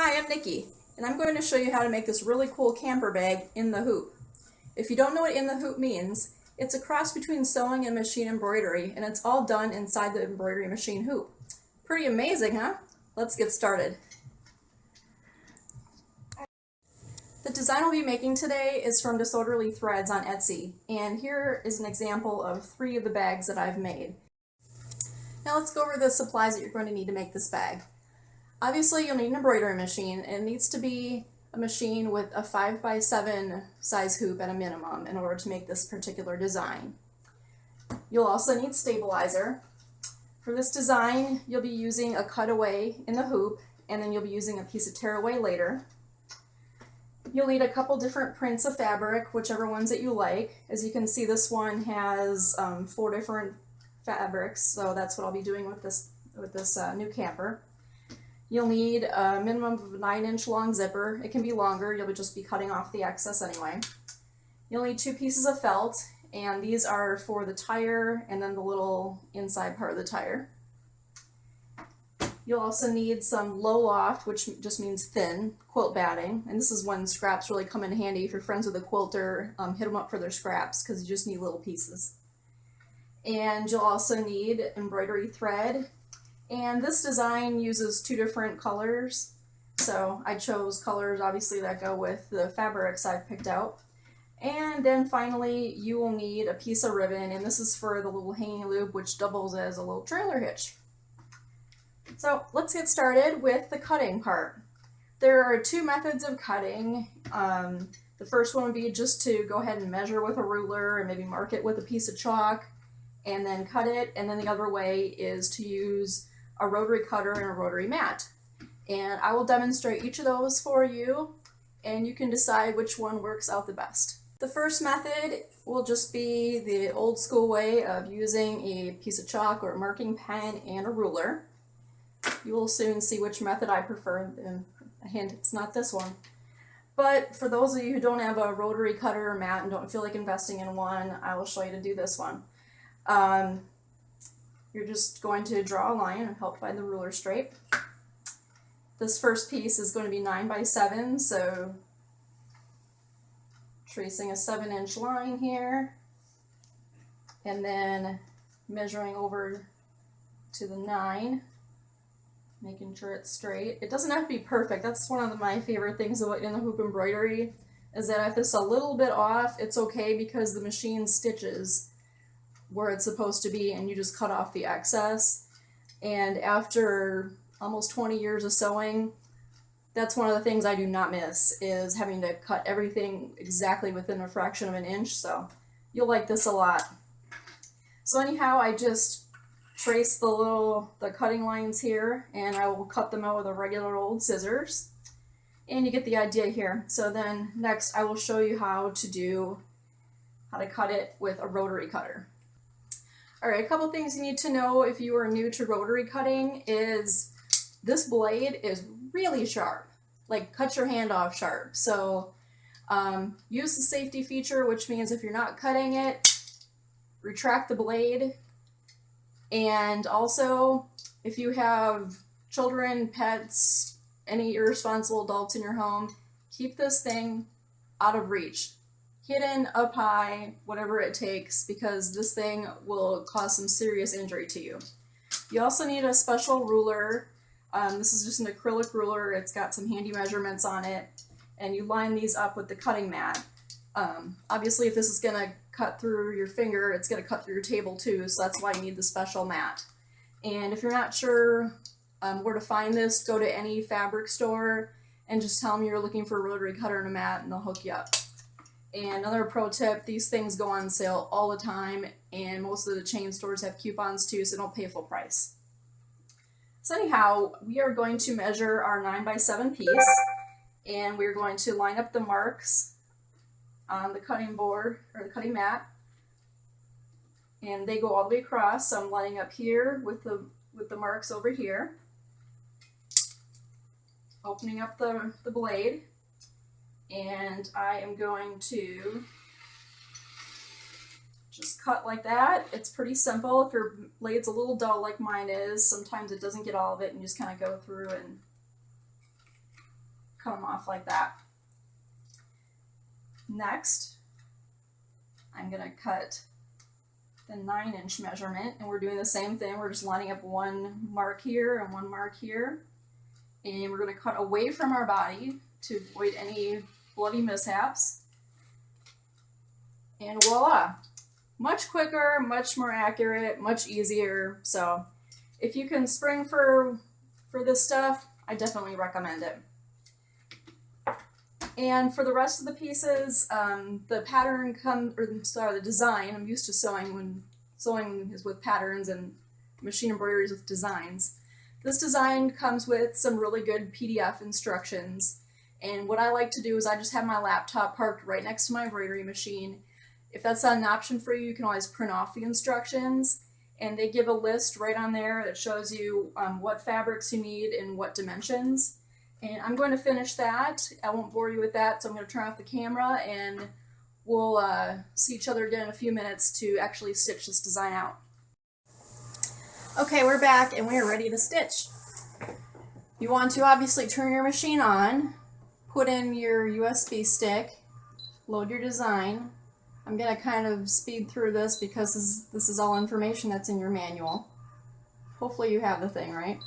Hi, I'm Nikki, and I'm going to show you how to make this really cool camper bag in the hoop. If you don't know what in the hoop means, it's a cross between sewing and machine embroidery, and it's all done inside the embroidery machine hoop. Pretty amazing, huh? Let's get started. The design we'll be making today is from Disorderly Threads on Etsy, and here is an example of 3 of the bags that I've made. Now let's go over the supplies that you're going to need to make this bag. Obviously, you'll need an embroidery machine, and it needs to be a machine with a 5x7 size hoop at a minimum in order to make this particular design. You'll also need stabilizer. For this design, you'll be using a cutaway in the hoop, and then you'll be using a piece of tearaway later. You'll need a couple different prints of fabric, whichever ones that you like. As you can see, this one has 4 different fabrics, so that's what I'll be doing with this new camper. You'll need a minimum of a 9-inch long zipper. It can be longer, you'll just be cutting off the excess anyway. You'll need 2 pieces of felt, and these are for the tire and then the little inside part of the tire. You'll also need some low loft, which just means thin, quilt batting. And this is when scraps really come in handy. If you're friends with a quilter, hit them up for their scraps because you just need little pieces. And you'll also need embroidery thread. And this design uses 2 different colors, so I chose colors obviously that go with the fabrics I've picked out. And then finally you will need a piece of ribbon, and this is for the little hanging loop, which doubles as a little trailer hitch. So let's get started with the cutting part. There are 2 methods of cutting. The first one would be just to go ahead and measure with a ruler and maybe mark it with a piece of chalk and then cut it, and then the other way is to use a rotary cutter and a rotary mat. And I will demonstrate each of those for you, and you can decide which one works out the best. The first method will just be the old school way of using a piece of chalk or a marking pen and a ruler. You will soon see which method I prefer, and a hint, it's not this one. But for those of you who don't have a rotary cutter or mat and don't feel like investing in one, I will show you to do this one. You're just going to draw a line and help find the ruler straight. This first piece is going to be 9x7, so tracing a 7-inch line here, and then measuring over to the 9, making sure it's straight. It doesn't have to be perfect. That's one of my favorite things about in the hoop embroidery, is that if it's a little bit off, it's okay because the machine stitches where it's supposed to be, and you just cut off the excess. And after almost 20 years of sewing, that's one of the things I do not miss, is having to cut everything exactly within a fraction of an inch. So you'll like this a lot. So anyhow, I just trace the cutting lines here, and I will cut them out with a regular old scissors, and you get the idea here. So then next I will show you how to cut it with a rotary cutter. Alright, a couple things you need to know if you are new to rotary cutting is this blade is really sharp, like cut your hand off sharp. So use the safety feature, which means if you're not cutting it, retract the blade. And also, if you have children, pets, any irresponsible adults in your home, keep this thing out of reach. Hidden, up high, whatever it takes, because this thing will cause some serious injury to you. You also need a special ruler. This is just an acrylic ruler. It's got some handy measurements on it, and you line these up with the cutting mat. Obviously, if this is going to cut through your finger, it's going to cut through your table too, so that's why you need the special mat. And if you're not sure where to find this, go to any fabric store and just tell them you're looking for a rotary cutter and a mat, and they'll hook you up. And another pro tip, these things go on sale all the time, and most of the chain stores have coupons too, so don't pay full price. So anyhow, we are going to measure our 9x7 piece, and we're going to line up the marks on the cutting board, or the cutting mat, and they go all the way across. So I'm lining up here with the marks over here, opening up the blade. And I am going to just cut like that. It's pretty simple. If your blade's a little dull like mine is, sometimes it doesn't get all of it, and you just kind of go through and cut them off like that. Next, I'm going to cut the 9-inch measurement, and we're doing the same thing. We're just lining up one mark here and one mark here, and we're going to cut away from our body to avoid any bloody mishaps. And voila! Much quicker, much more accurate, much easier. So if you can spring for this stuff, I definitely recommend it. And for the rest of the pieces, the pattern the design, I'm used to sewing when sewing is with patterns and machine embroideries with designs. This design comes with some really good PDF instructions. And what I like to do is I just have my laptop parked right next to my embroidery machine. If that's not an option for you, you can always print off the instructions. And they give a list right on there that shows you what fabrics you need and what dimensions. And I'm going to finish that. I won't bore you with that, so I'm going to turn off the camera and we'll see each other again in a few minutes to actually stitch this design out. Okay, we're back and we're ready to stitch. You want to obviously turn your machine on, put in your USB stick, load your design. I'm going to kind of speed through this because this is all information that's in your manual. Hopefully you have the thing, right?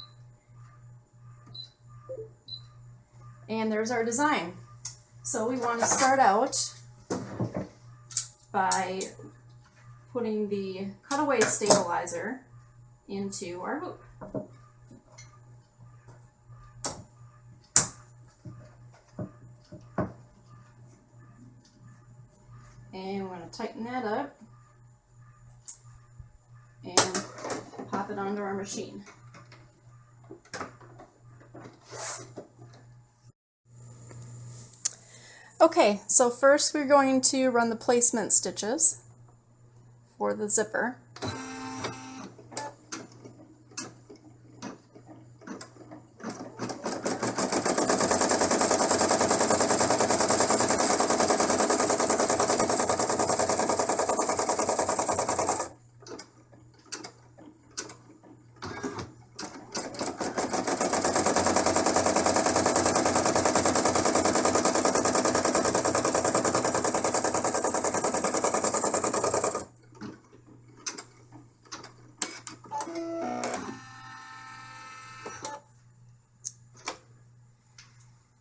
And there's our design. So we want to start out by putting the cutaway stabilizer into our hoop. And we're going to tighten that up and pop it onto our machine. Okay, so first we're going to run the placement stitches for the zipper.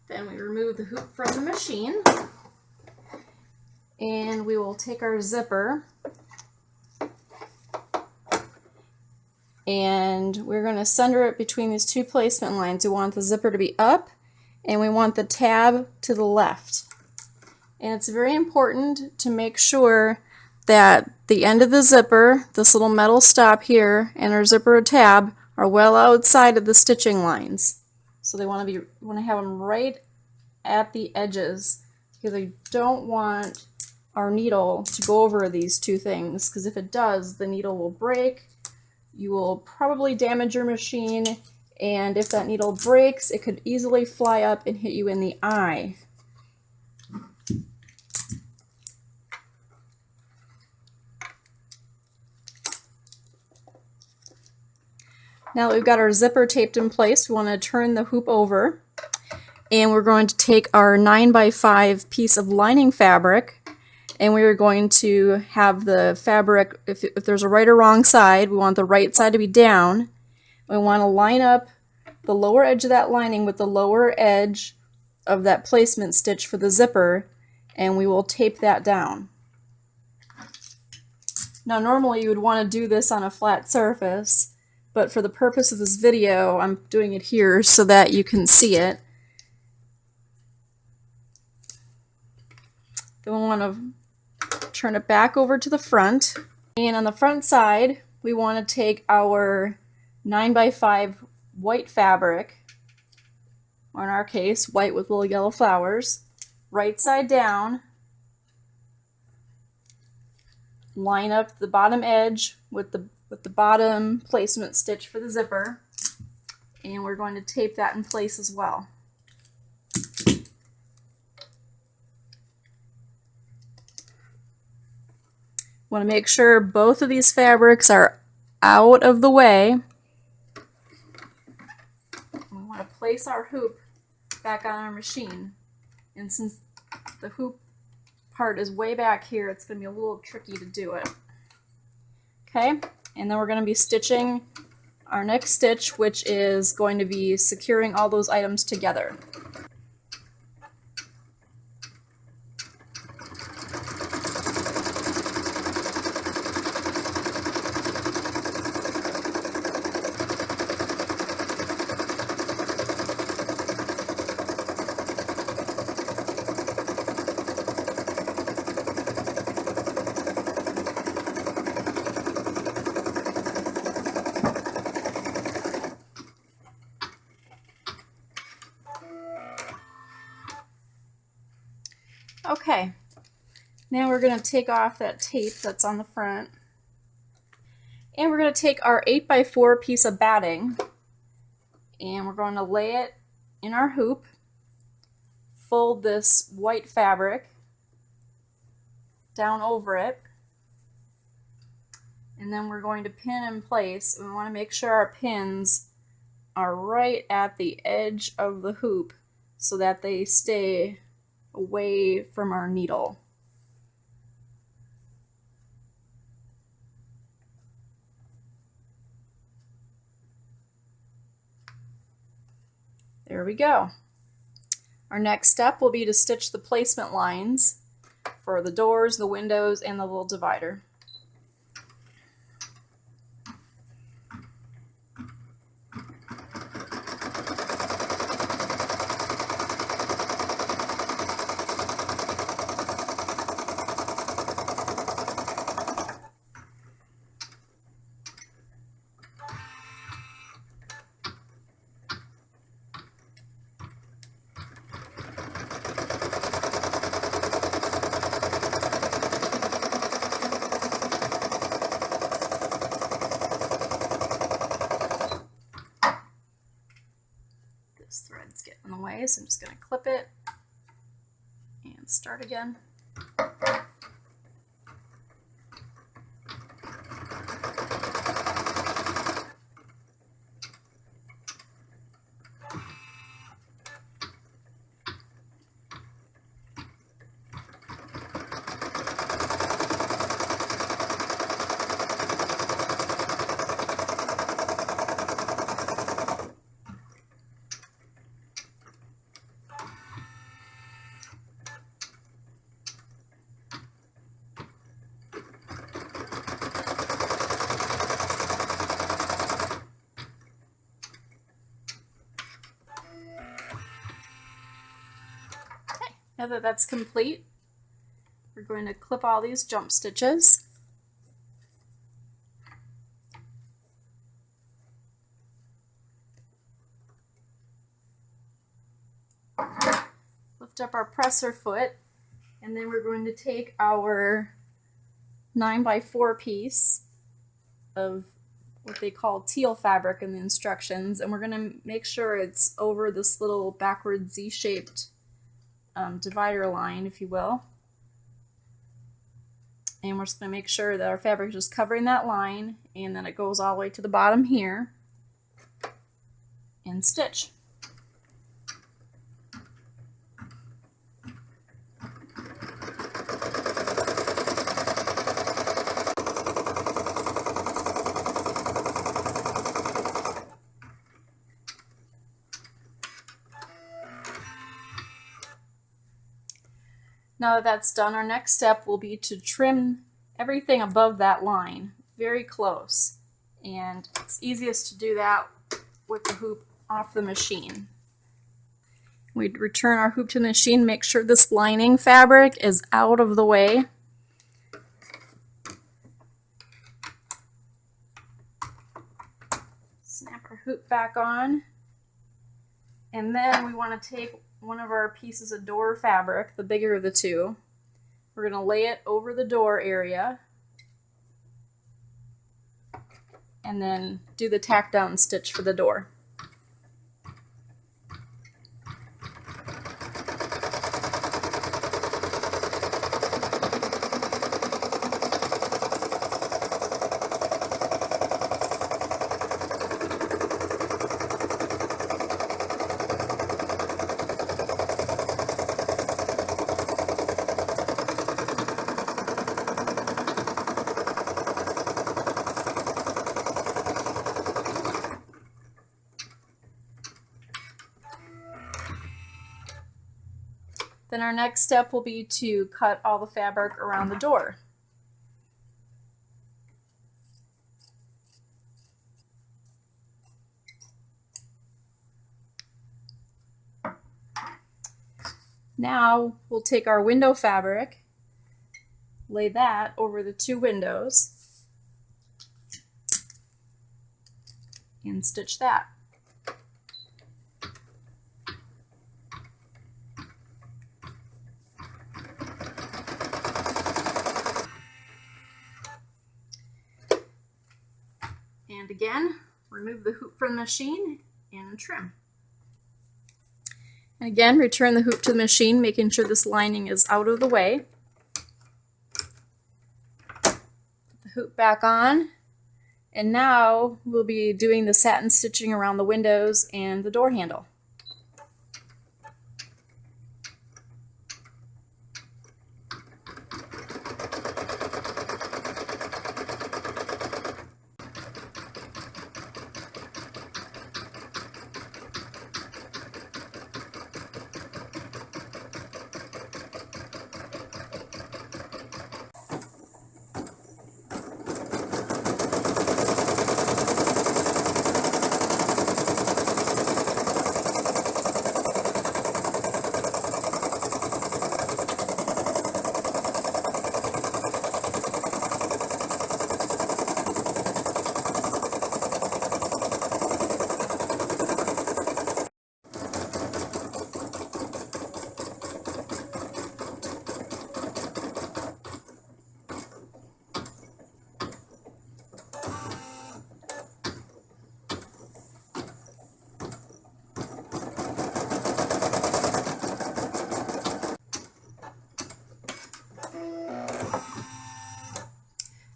Then we remove the hoop from the machine, and we will take our zipper and we're going to center it between these two placement lines. We want the zipper to be up and we want the tab to the left. And it's very important to make sure that the end of the zipper, this little metal stop here, and our zipper tab are well outside of the stitching lines. So they want to have them right at the edges, because I don't want our needle to go over these two things, because if it does, the needle will break. You will probably damage your machine, and if that needle breaks, it could easily fly up and hit you in the eye. Now that we've got our zipper taped in place, we want to turn the hoop over, and we're going to take our 9x5 piece of lining fabric, and we're going to have the fabric, if there's a right or wrong side, we want the right side to be down. We want to line up the lower edge of that lining with the lower edge of that placement stitch for the zipper, and we will tape that down. Now normally you would want to do this on a flat surface, but for the purpose of this video, I'm doing it here so that you can see it. Then we'll want to turn it back over to the front. And on the front side, we want to take our 9x5 white fabric, or in our case, white with little yellow flowers, right side down, line up the bottom edge with the bottom placement stitch for the zipper, and we're going to tape that in place as well. Want to make sure both of these fabrics are out of the way. We want to place our hoop back on our machine. And since the hoop part is way back here, it's going to be a little tricky to do it. Okay, and then we're going to be stitching our next stitch, which is going to be securing all those items together. Okay, now we're going to take off that tape that's on the front, and we're going to take our 8x4 piece of batting, and we're going to lay it in our hoop, fold this white fabric down over it, and then we're going to pin in place. We want to make sure our pins are right at the edge of the hoop so that they stay away from our needle. There we go. Our next step will be to stitch the placement lines for the doors, the windows, and the little divider. This thread's getting in the way, so I'm just going to clip it and start again. Now that that's complete, we're going to clip all these jump stitches. Lift up our presser foot, and then we're going to take our 9x4 piece of what they call teal fabric in the instructions, and we're going to make sure it's over this little backward Z-shaped divider line, if you will. And we're just going to make sure that our fabric is just covering that line, and then it goes all the way to the bottom here, and stitch. Now that that's done, our next step will be to trim everything above that line, very close. And it's easiest to do that with the hoop off the machine. We'd return our hoop to the machine, make sure this lining fabric is out of the way. Snap our hoop back on. And then we want to take one of our pieces of door fabric, the bigger of the two. We're going to lay it over the door area and then do the tack down stitch for the door. Then our next step will be to cut all the fabric around the door. Now we'll take our window fabric, lay that over the two windows, and stitch that. And again, remove the hoop from the machine and trim. And again, return the hoop to the machine, making sure this lining is out of the way. Put the hoop back on, and now we'll be doing the satin stitching around the windows and the door handle.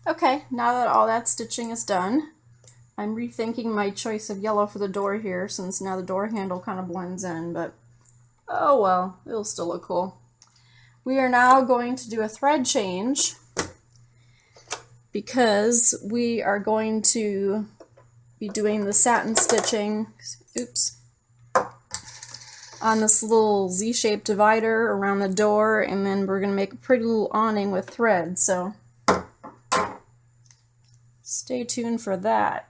Okay, now that all that stitching is done, I'm rethinking my choice of yellow for the door here, since now the door handle kind of blends in, but oh well, it'll still look cool. We are now going to do a thread change because we are going to be doing the satin stitching, oops, on this little Z-shaped divider around the door, and then we're going to make a pretty little awning with thread, so stay tuned for that.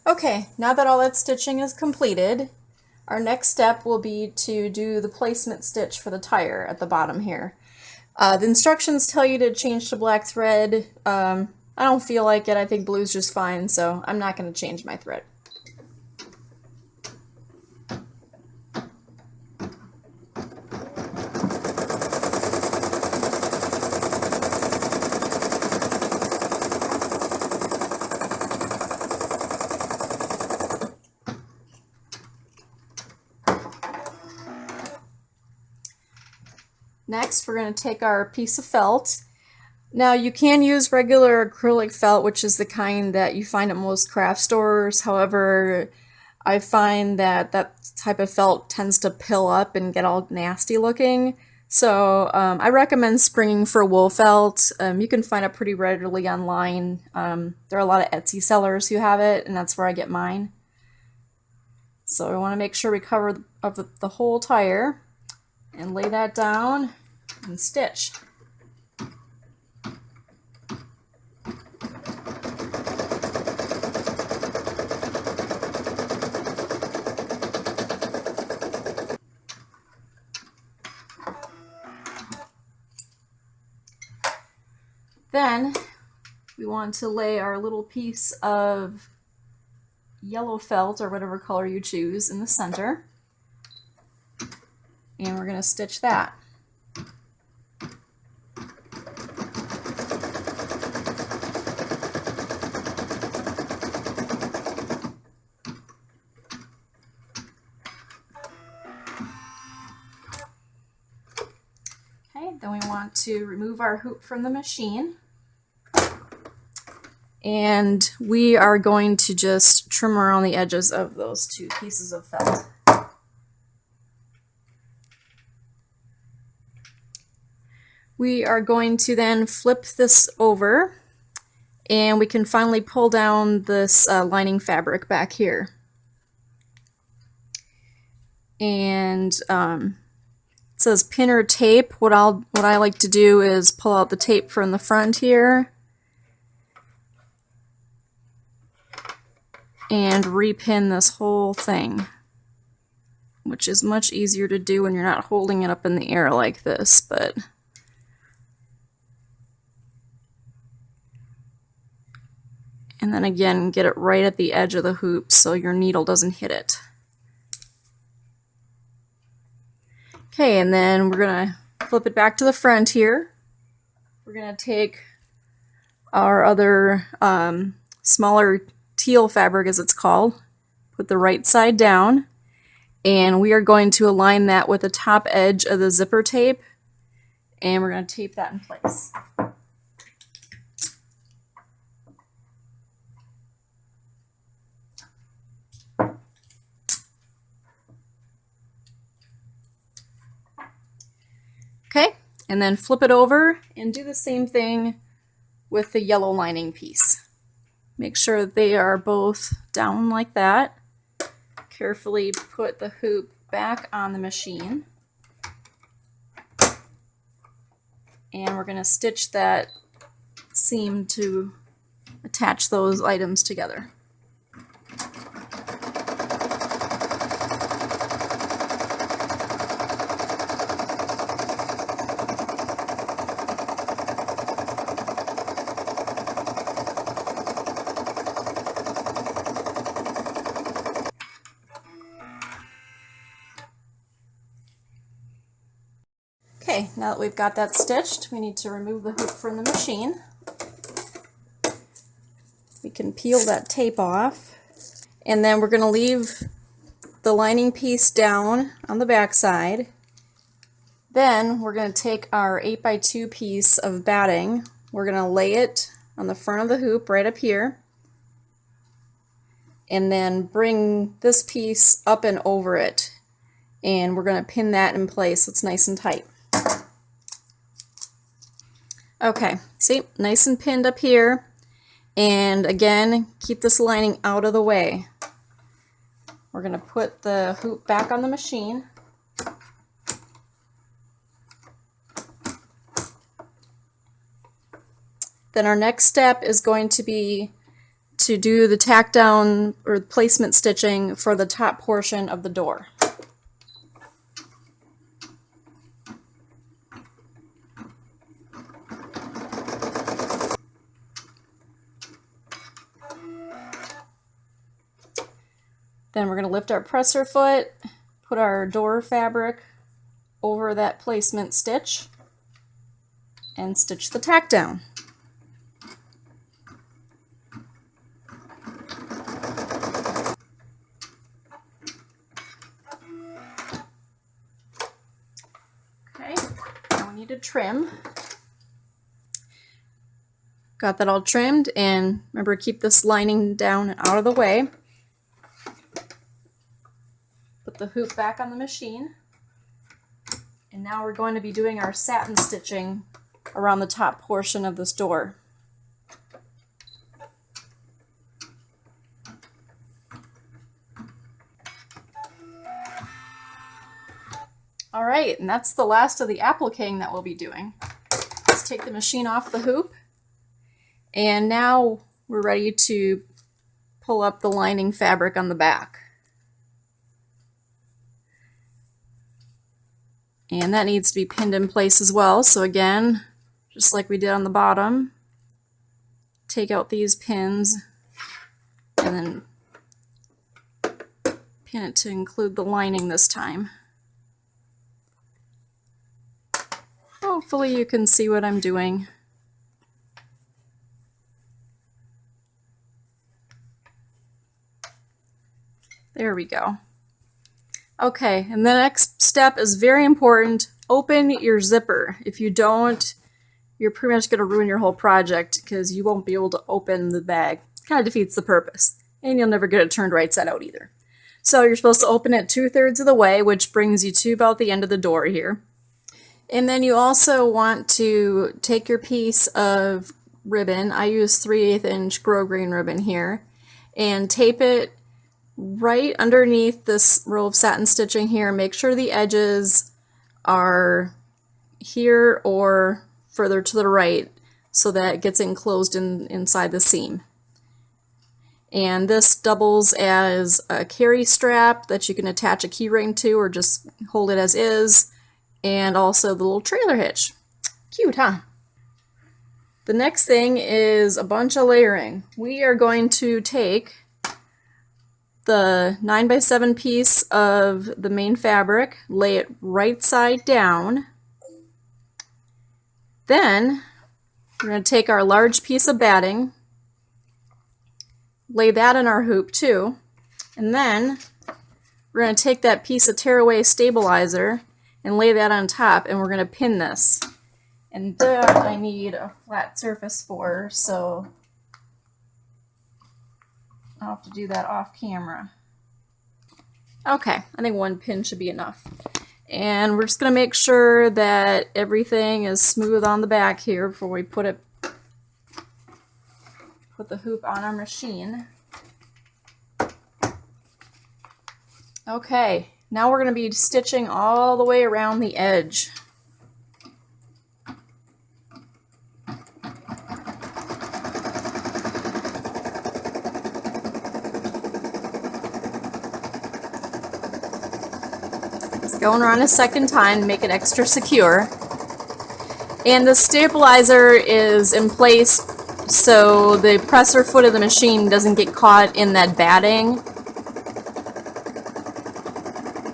Okay, now that all that stitching is completed, our next step will be to do the placement stitch for the tire at the bottom here. The instructions tell you to change to black thread. I don't feel like it. I think blue's just fine, so I'm not going to change my thread. Next, we're going to take our piece of felt. Now, you can use regular acrylic felt, which is the kind that you find at most craft stores. However, I find that that type of felt tends to pill up and get all nasty looking. So I recommend springing for wool felt. You can find it pretty readily online. There are a lot of Etsy sellers who have it, and that's where I get mine. So we want to make sure we cover the whole tire and lay that down and stitch. Then we want to lay our little piece of yellow felt, or whatever color you choose, in the center. And we're going to stitch that. Okay, then we want to remove our hoop from the machine. And we are going to just trim around the edges of those two pieces of felt. We are going to then flip this over, and we can finally pull down this lining fabric back here. And it says pin or tape. What I like to do is pull out the tape from the front here and repin this whole thing, which is much easier to do when you're not holding it up in the air like this, but and then again, get it right at the edge of the hoop so your needle doesn't hit it. Okay, and then we're gonna flip it back to the front here. We're gonna take our other smaller teal fabric, as it's called, put the right side down, and we are going to align that with the top edge of the zipper tape, and we're going to tape that in place. Okay, and then flip it over and do the same thing with the yellow lining piece. Make sure that they are both down like that. Carefully put the hoop back on the machine. And we're going to stitch that seam to attach those items together. Okay, now that we've got that stitched, we need to remove the hoop from the machine. We can peel that tape off, and then we're going to leave the lining piece down on the back side. Then we're going to take our 8x2 piece of batting, we're going to lay it on the front of the hoop right up here, and then bring this piece up and over it, and we're going to pin that in place so it's nice and tight. Okay, see, nice and pinned up here, and again, keep this lining out of the way. We're going to put the hoop back on the machine. Then our next step is going to be to do the tack down or placement stitching for the top portion of the door. Then we're going to lift our presser foot, put our door fabric over that placement stitch, and stitch the tack down. Okay, now we need to trim. Got that all trimmed, and remember, keep this lining down and out of the way. Put the hoop back on the machine, And now we're going to be doing our satin stitching around the top portion of this door. All right, and that's the last of the appliquing that we'll be doing. Let's take the machine off the hoop. And now we're ready to pull up the lining fabric on the back. And that needs to be pinned in place as well. So again, just like we did on the bottom, take out these pins and then pin it to include the lining this time. Hopefully you can see what I'm doing. There we go. Okay, and the next step is very important. Open your zipper. If you don't, you're pretty much going to ruin your whole project because you won't be able to open the bag. Kind of defeats the purpose. And you'll never get it turned right side out either. So you're supposed to open it 2/3 of the way, which brings you to about the end of the door here. And then you also want to take your piece of ribbon. I use 3/8 inch grosgrain ribbon here, and tape it right underneath this row of satin stitching here. Make sure the edges are here or further to the right so that it gets enclosed inside the seam. And this doubles as a carry strap that you can attach a key ring to or just hold it as is, and also the little trailer hitch. Cute, huh? The next thing is a bunch of layering. We are going to take the 9x7 piece of the main fabric, lay it right side down. Then we're going to take our large piece of batting, lay that in our hoop too, and then we're going to take that piece of tearaway stabilizer and lay that on top, and we're going to pin this. And that I need a flat surface for, so I'll have to do that off camera. Okay, I think one pin should be enough. And we're just going to make sure that everything is smooth on the back here before we put the hoop on our machine. Okay, now we're going to be stitching all the way around the edge. Going around a second time to make it extra secure. And the stabilizer is in place so the presser foot of the machine doesn't get caught in that batting.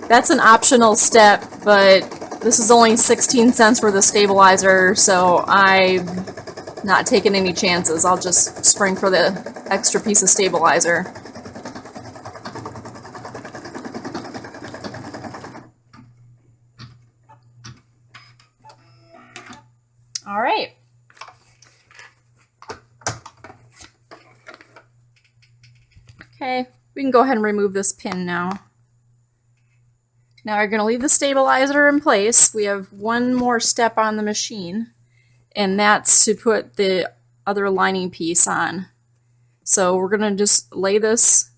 That's an optional step, but this is only 16 cents worth of stabilizer, so I'm not taking any chances. I'll just spring for the extra piece of stabilizer. All right. Okay, we can go ahead and remove this pin now. Now we're going to leave the stabilizer in place. We have one more step on the machine, and that's to put the other lining piece on. So we're going to just lay this,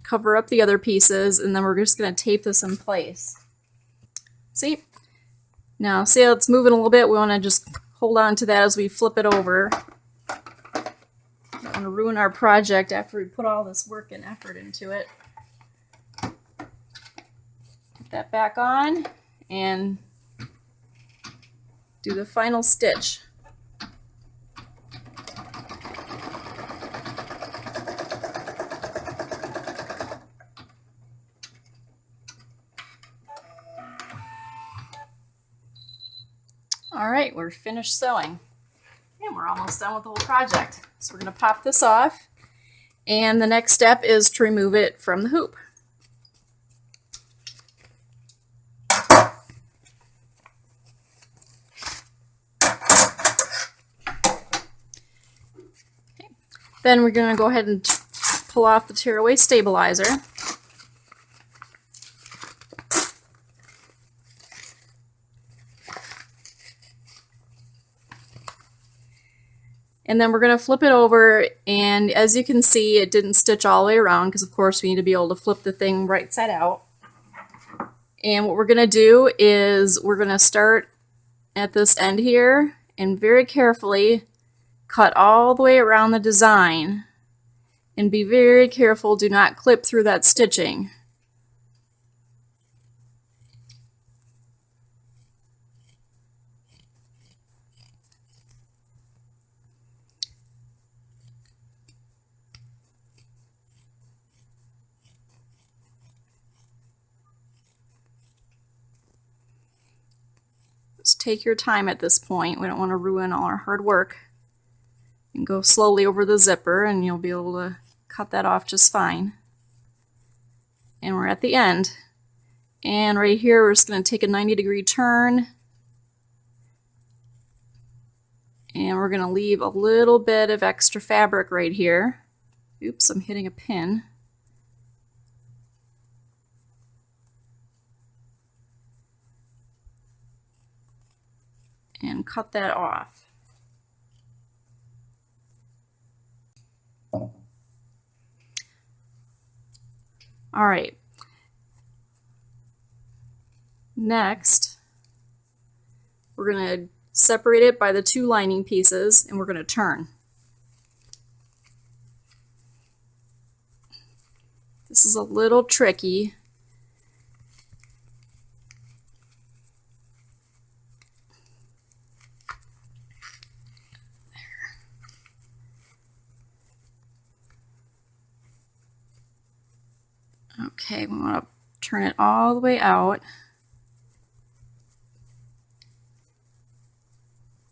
cover up the other pieces, and then we're just going to tape this in place. See? Now, see how it's moving a little bit? We want to just hold on to that as we flip it over. Don't want to ruin our project after we put all this work and effort into it. Put that back on and do the final stitch. All right, we're finished sewing. And we're almost done with the whole project. So we're going to pop this off. And the next step is to remove it from the hoop. Okay. Then we're going to go ahead and pull off the tearaway stabilizer. And then we're going to flip it over, and as you can see, it didn't stitch all the way around because of course we need to be able to flip the thing right side out. And what we're going to do is we're going to start at this end here and very carefully cut all the way around the design, and be very careful, do not clip through that stitching. Just take your time at this point. We don't want to ruin all our hard work. And go slowly over the zipper and you'll be able to cut that off just fine. And we're at the end. And right here we're just going to take a 90-degree turn. And we're going to leave a little bit of extra fabric right here. Oops, I'm hitting a pin. And cut that off. All right. Next, we're going to separate it by the 2 lining pieces, and we're going to turn. This is a little tricky. Okay, we want to turn it all the way out.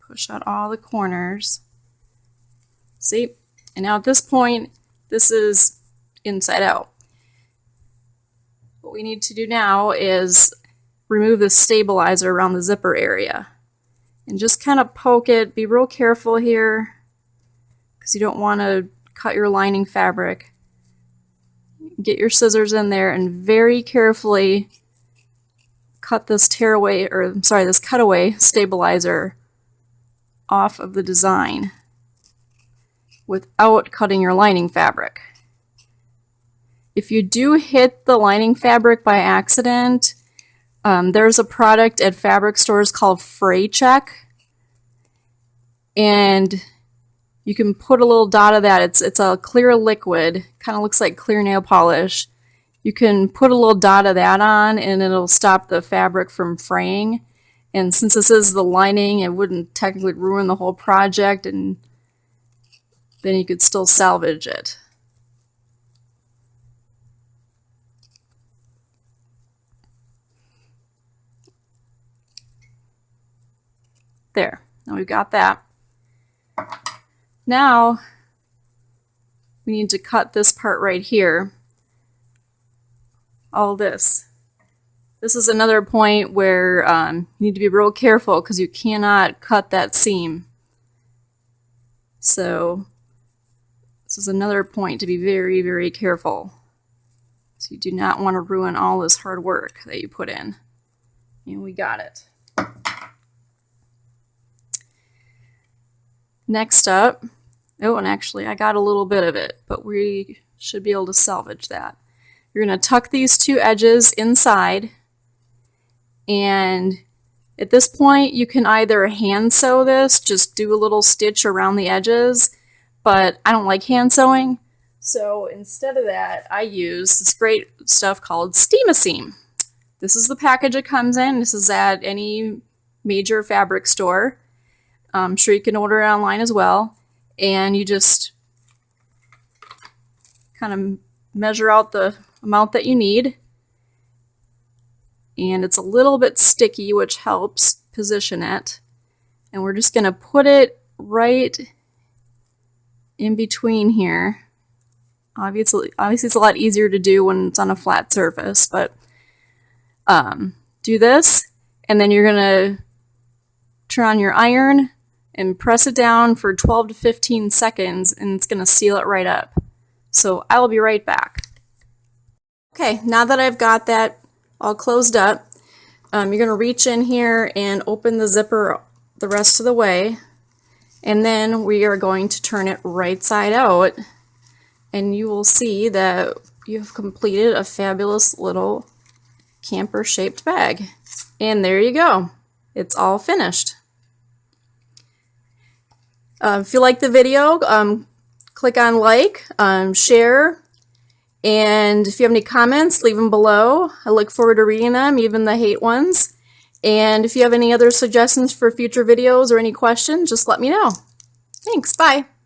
Push out all the corners. See? And now at this point, this is inside out. What we need to do now is remove the stabilizer around the zipper area. And just kind of poke it. Be real careful here because you don't want to cut your lining fabric. Get your scissors in there and very carefully cut this this cutaway stabilizer off of the design without cutting your lining fabric. If you do hit the lining fabric by accident, there's a product at fabric stores called Fray Check, and you can put a little dot of that. It's a clear liquid, kind of looks like clear nail polish. You can put a little dot of that on and it'll stop the fabric from fraying. And since this is the lining, it wouldn't technically ruin the whole project, and then you could still salvage it. There, now we've got that. Now we need to cut this part right here. All this. This is another point where you need to be real careful because you cannot cut that seam. So this is another point to be very, very careful. So you do not want to ruin all this hard work that you put in. And we got it. Next up, oh, and actually I got a little bit of it, but we should be able to salvage that. You're going to tuck these 2 edges inside, and at this point you can either hand sew this, just do a little stitch around the edges, but I don't like hand sewing, so instead of that I use this great stuff called Steam-A-Seam. This is the package it comes in. This is at any major fabric store. I'm sure you can order it online as well, and you just kind of measure out the amount that you need, and it's a little bit sticky, which helps position it, and we're just going to put it right in between here. Obviously it's a lot easier to do when it's on a flat surface, but do this, and then you're going to turn on your iron and press it down for 12 to 15 seconds, and it's going to seal it right up. So I will be right back. Okay, now that I've got that all closed up, you're going to reach in here and open the zipper the rest of the way. And then we are going to turn it right side out, and you will see that you've completed a fabulous little camper shaped bag. And there you go. It's all finished. If you like the video, click on like, share, and if you have any comments, leave them below. I look forward to reading them, even the hate ones. And if you have any other suggestions for future videos or any questions, just let me know. Thanks, bye.